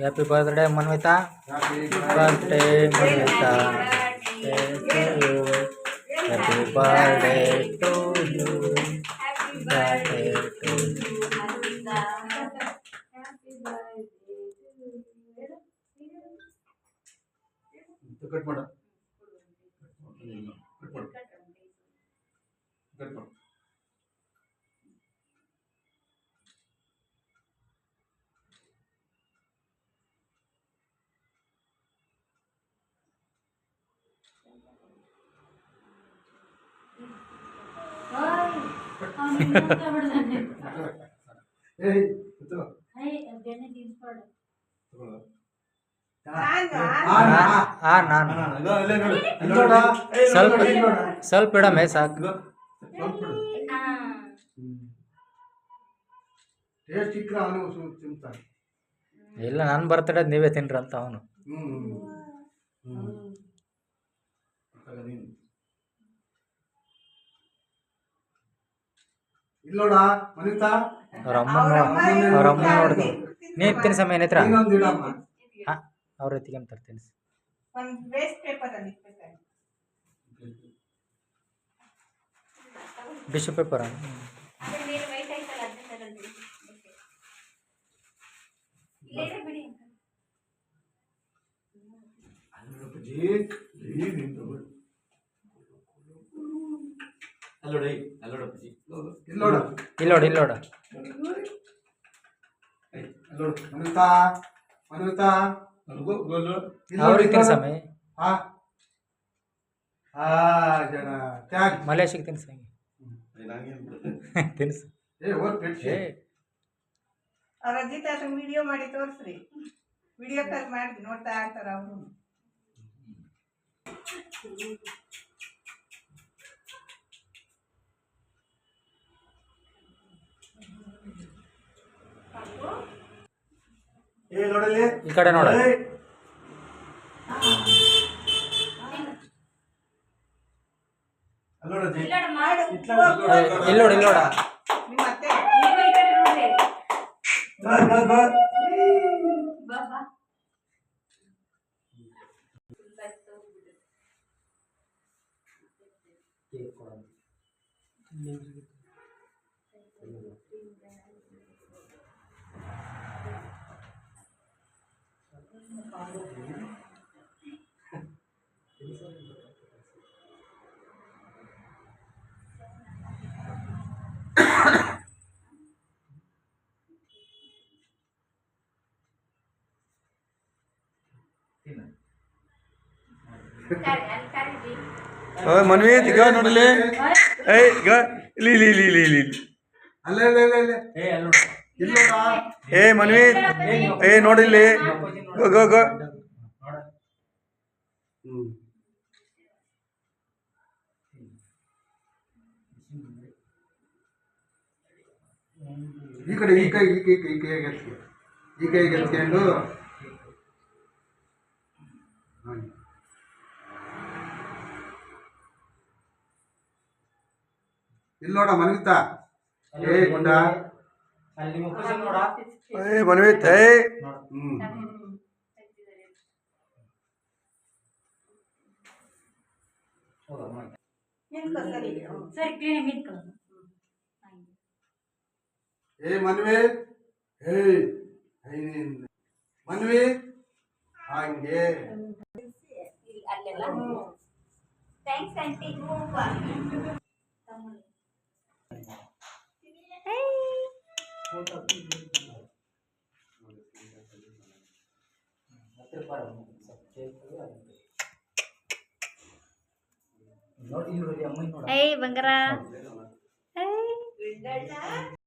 Happy birthday, Manvita. Happy Birthday, Manvita. Happy birthday to you. Birthday to you. Cut ಮಾಡ cut ಮಾಡು cut ಮಾಡು ಏಯ್ ತಗೋ ಸ್ವಲ್ಪ ಇಡಮೆ ಸಾಕು. ಇಲ್ಲ, ನಾನು ಬರ್ತಡೇ ನೀವೇ ತಿನ್ರಿ ಅಂತ ಅವನು. ಇಲ್ಲೋಡ ಮನಿತಾ ಅವ್ರ ಅಮ್ಮ ನೋಡ್ದು ನೀನು ತಿನ್ಸ ಮೇನತ್ರ ಅವ್ರ ಎತ್ತಿಗೆ ಅಂತಾರೆ ತಿನ್ಸ. ಟಿಶ್ಯೂ ಪೇಪರ್ ಇಲ್ಲೋಡ ಅವ್ರಿಗೆ ತಿನ್ಸಮೆ ಮಲೇಶಿಗೆ ತಿನ್ಸ ತಿನ್ಸ. ಅವ್ರ ಅಜ್ಜಿ ತಾತ ವಿಡಿಯೋ ಮಾಡಿ ತೋರಿಸ್ರಿ. ವಿಡಿಯೋ ಕಾಲ್ ಮಾಡಿ ನೋಡ್ತಾ ಇರ್ತಾರ ಅವರು. ಈ ಕಡೆ ನೋಡ. ಇಲ್ಲೋಡ ನಿಮ್ಮ ಅತ್ತೆ ಮನ್ವಿತ್ ಈಗ ನೋಡಲಿ. ಏಯ್ ಈಗ ಇಲ್ಲಿ ಏ ಮನ್ವಿತ್ ಏ ನೋಡಿಲ್ಲಿ ಗೋ ಈ ಕಡೆ ಈ ಕೈ ಎತ್ಕೊಂಡು ಇಲ್ಲಿ ನೋಡ ಮನ್ವಿತಾ. ಏ ಗುಂಡ ಏ ಮನ್ವಿತ್ ಏ ಏ ಮನ್ವಿತ್ ಏಯ್ ಮನ್ವಿತ್ ಹಂಗೆ ಥ್ಯಾಂಕ್ಸ್ ಆಂಟಿ. ಏಯ್ ಬಂಗಾರ.